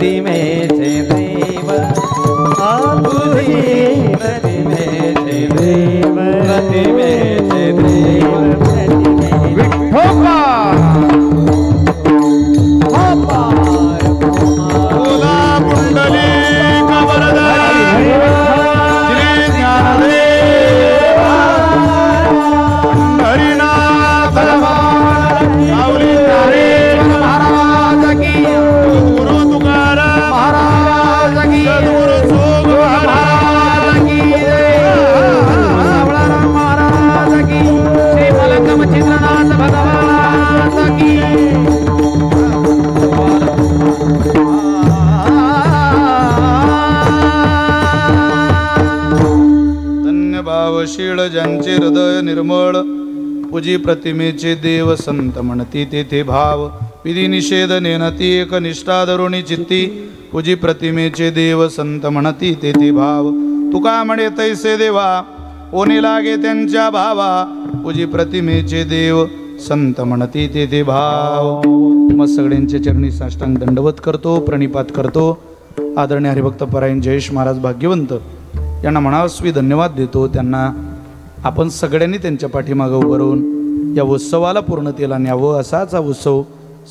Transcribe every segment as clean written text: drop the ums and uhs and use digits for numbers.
प्रतिमेचे देव तुझी प्रतिमेचे देव प्रतिमेचे देव विठोबा बोला कुंडली कबरदार श्री ज्ञानदेव हरिनाथ माऊली तारे महाराज की गुरु तुकाराम महाराज की सद्गुरु सोग महाराज की महाराज की श्री मलंगम चित्रनाथ भगवान की भावशीळ ज्यांचे हृदय निर्मळ पूजी प्रतिमेचे देव संत म्हणती तेथे भाव विधी निषेध नेनती एक निष्ठा धरुणी चित्ती पूजी प्रतिमेचे देव संत म्हणती तेथे भाव तुका म्हणे तैसे देवा ओने लागे त्यांच्या भावा पूजी प्रतिमेचे देव संत म्हणती तेथे भाव. मग सगळ्यांच्या चरणी साष्टांग दंडवत करतो, प्रणिपात करतो. आदरणीय हरिभक्त परायण जयेश महाराज भाग्यवंत यांना मनास्वी धन्यवाद देतो. त्यांना आपण सगळ्यांनी त्यांच्या पाठीमागं उभं राहून या उत्सवाला पूर्णतेला न्यावं, असाच हा उत्सव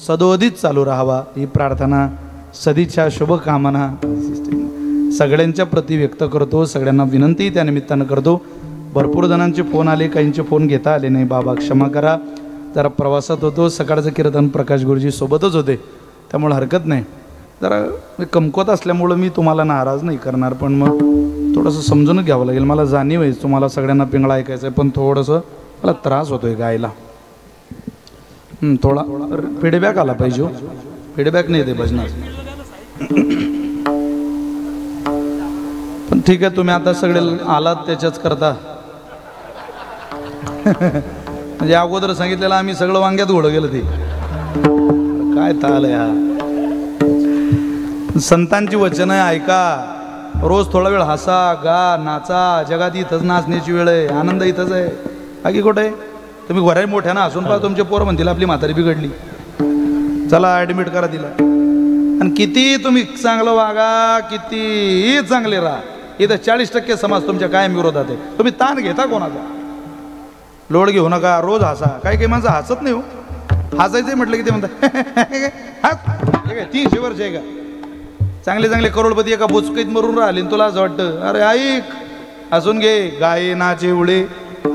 सदोदित चालू राहावा ही प्रार्थना, सदिच्छा, शुभकामना सगळ्यांच्या प्रती व्यक्त करतो. सगळ्यांना विनंती त्या निमित्तानं करतो. भरपूर जणांचे फोन आले, काहींचे फोन घेता आले नाही. बाबा क्षमा करा, जरा प्रवासात होतो. सकाळचं कीर्तन प्रकाश गुरुजी सोबतच होते, त्यामुळे हरकत नाही. जरा कमकुवत असल्यामुळं मी तुम्हाला नाराज नाही करणार, पण मग थोडंसं समजून घ्यावं लागेल. मला जाणीव आहे तुम्हाला सगळ्यांना पिंगळा ऐकायचं आहे, पण थोडंसं मला त्रास होतोय गायला. थोडा फीडबॅक आला पाहिजे. फीडबॅक नाही येते भजनात, पण ठीक आहे. तुम्ही आता सगळे आलात त्याच्याच करता. म्हणजे अगोदर सांगितलेलं आम्ही सगळं वांग्यात घोडं गेलं. ते काय तालय हा. संतांची वचनं ऐका, रोज थोडा वेळ हसा, गा, नाचा. जगात इथंच नाचण्याची वेळ आहे, आनंद इथंच आहे. बाकी कुठे आहे? तुम्ही घराही मोठ्या ना असून पहा तुमचे पोरं म्हणतील आपली म्हातारी बिघडली, चला ॲडमिट करा तिला. आणि किती तुम्ही चांगलं वागा, किती चांगले राहा, इथं 40% समाज तुमच्या कायम विरोधात आहे. तुम्ही ताण घेता कोणाचा? लोड घेऊ नका, रोज हसा. काही काही माणसं हसत नाही हो. हसायचं म्हटलं की ते म्हणतात 300 वर्ष आहे का? चांगले चांगले करोडपती एका बोचकीत मरून राहिले, तुला असं वाटतं अरे ऐक, हसून घे. गाये नाचे उडे.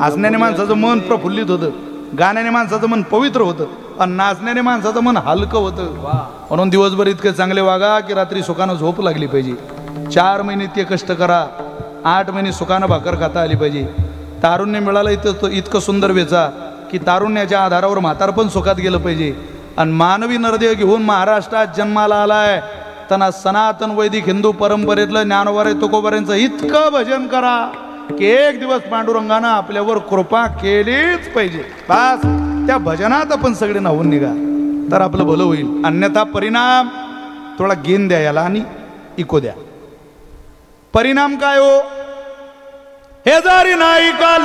हसण्याने माणसाचं मन प्रफुल्लित होतं, गाण्याने माणसाचं मन पवित्र होतं, आणि नाचण्याने माणसाचं मन हलकं होतं. म्हणून दिवसभर इतके चांगले वागा की रात्री सुखानं झोप लागली पाहिजे. 4 महिने इतके कष्ट करा, 8 महिने सुखानं भाकर खाता आली पाहिजे. तारुण्य मिळालं इतकं सुंदर वेचा की तारुण्याच्या आधारावर म्हातारपण सुखात गेलं पाहिजे. आणि मानवी नरदेह घेऊन महाराष्ट्रात जन्माला आलाय, त्यांना सनातन वैदिक हिंदू परंपरेतलं ज्ञानोबा तुकोबाऱ्यांचं इतकं भजन करा की एक दिवस पांडुरंगानं आपल्यावर कृपा केलीच पाहिजे. बस त्या भजनात आपण सगळे नाहून निघा तर आपलं भलं होईल. अन्यथा परिणाम थोडा गेन द्या याला आणि इको द्या. परिणाम काय हो? हे जरी नाही काल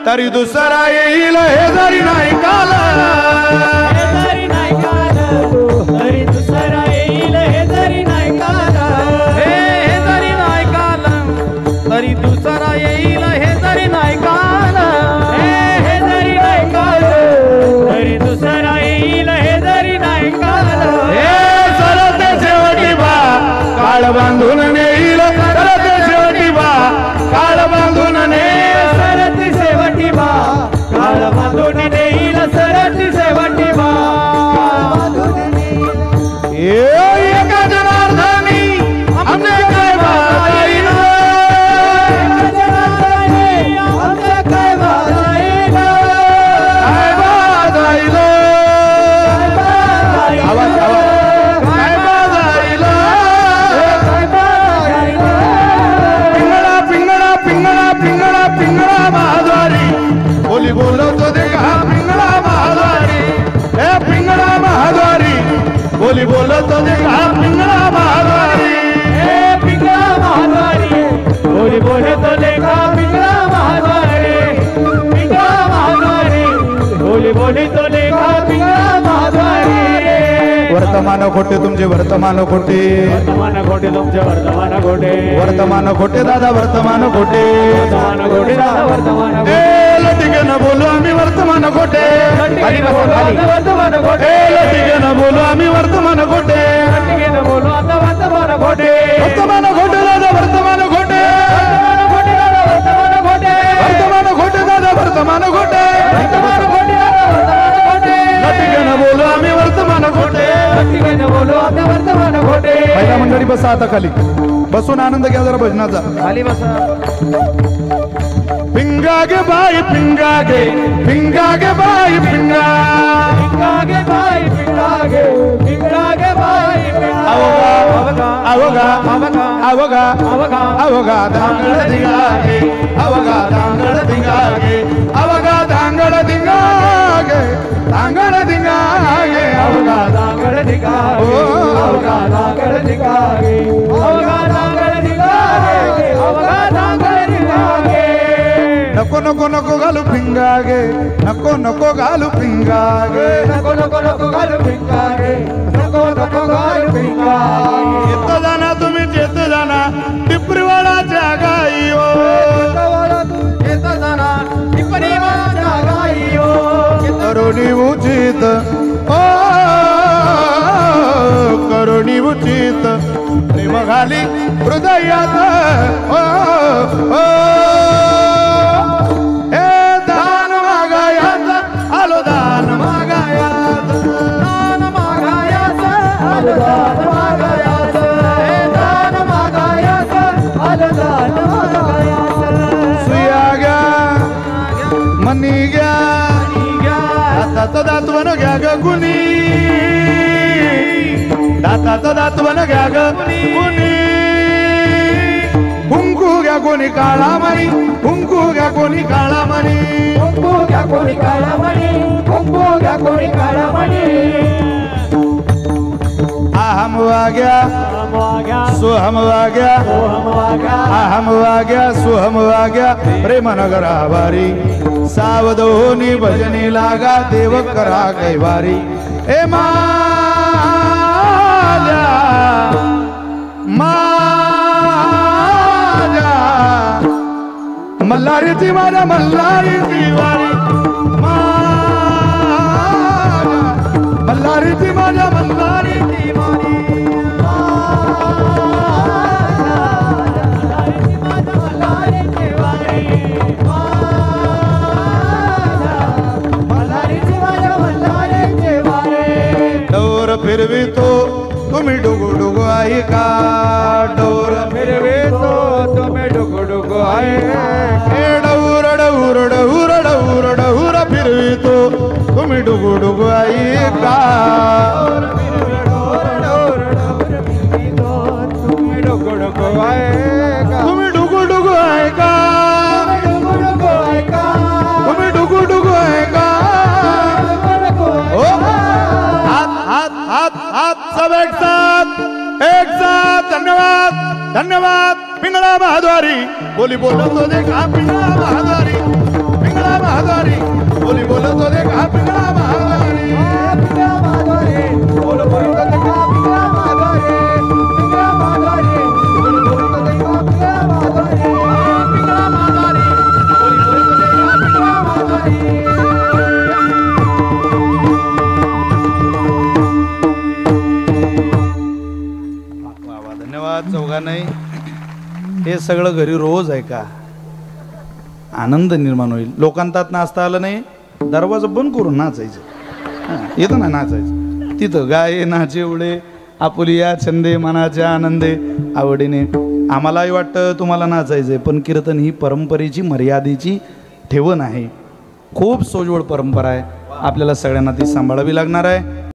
तरी दुसरा येईल. हे जरी नाही काल, हे जरी नाही काल तरी दुसरा येईल. हे जरी नाही काल, हे जरी नाही काल तरी दुसरा येईल. हे जरी नाही काल, हे जरी नाही काल तरी दुसरा येईल. हे जरी नाही काल, हे सरते शेवटी बा काळ बांधून नेईल. सरते शेवटी बा काळ बांधून नेईल. सरती शेवटी बा काळ बांधून नेईल. सरती शेवटी बा वर्तमान खोटे तुमचे वर्तमान खोटे वर्तमान खोटे तुमचे वर्तमान खोटे वर्तमान खोटे दादा वर्तमान खोटे वर्तमान खोटे दादा वर्तमान खोटे लटिके न बोलू आम्ही वर्तमान खोटे खाली बसा, खाली. वर्तमान खोटे लटिके न बोलू आम्ही वर्तमान खोटे लटिके न बोलू आता वर्तमान खोटे वर्तमान खोटे दादा वर्तमान खोटे वर्तमान खोटे दादा वर्तमान खोटे वर्तमान खोटे वर्तमान खोटे दादा वर्तमान खोटे लटिके न बोलू आम्ही वर्तमान खोटे लटिके न बोलू आता वर्तमान खोटे पहिला मंडळी बसा आता खाली बसून आनंद घ्या जरा भजनाचा खाली बसा पिंगा गे बाई पिंगा गे बाई पिंगा पिंगागे बाई पिंगागे पिंगागे बाई अवगा अवगा अवगा अवगा अवगा अवगा धांगड धिंगागे अवगा धांगड धिंगागे अवगा धांगड धिंगागे धांगड धिंगागे अवगा दांगड दिगागे अवगा दांगड दिगागे अवगा दांगड दिगागे अवगा दांगड दिगागे नको नको नको घालू पिंगागे नको नको घालू पिंगागे नको नको नको घालू पिंगागे नको नको घालू पिंगागे येत जाना तुम्ही येत जाना टिपरीवाडाच्या गाई ओ येत जाना टिपरीवाडाच्या गाई ओ करुणी उचित ओ करुणी उचित प्रेम घाली हृदयात ओ ओ हे दान मागायात आलो दान मागायात दान मागायाचं आलं दान मागायाचं हे दान मागायाचं आलं दान मागायाचं सुया घ्या मनी घ्या दाताचं दातवण घ्या ग कुणी दाताचं दातवण घ्या ग कुणी कुंकू घ्या कोणी काळा मणी कुंकू घ्या कोणी काळा मणी कुंकू घ्या कोणी काळा मणी कुंकू घ्या कोणी काळा मणी अहम वाग्या वाग्या सोहम वाग्या सोहम वाग्या अहम वाग्या सोहम वाग्या प्रेमनगर आभारी सावधोनी भजनी लागा देव करा कैवारी ए माझ्या मल्हारीची माझ्या मल्हारीची वारी मल्हारीची माझ्या मल्हारीची वारी डोर फिरवितो तुम्ही डुगु डुगु ऐका डोर फिरवितो तुम्ही डुगु डुगु हे डौर डौर डौर डौर डौर फिरवितो तुम्ही डुगु डुगु ऐका तुम्ही डुगु डुगु ऐका तुम्ही डुगु डुगु ऐका तुम्ही डुगु डुगु ऐका ओ हाथ हाथ हाथ हाथ सब एक साथ धन्यवाद धन्यवाद पिंगळा महाद्वारी बोली बोलतो देखा पिंगळा महाद्वारी पिंगळा महाद्वारी बोली बोलतो देखा पिंगळा महाद्वारी धन्यवाद चौघांनाही हे सगळं घरी रोज आहे का आनंद निर्माण होईल लोकांतात नाचता आलं नाही दरवाजा बंद करून नाचायचं येतं ना नाचायचं तिथं गाये नाचे उडे आपुलिया छंदे मनाच्या आनंदे आवडीने आम्हालाही वाटतं तुम्हाला नाचायचंय पण कीर्तन ही परंपरेची मर्यादेची ठेवण आहे खूप सोजवळ परंपरा आहे आपल्याला सगळ्यांना ती सांभाळावी लागणार आहे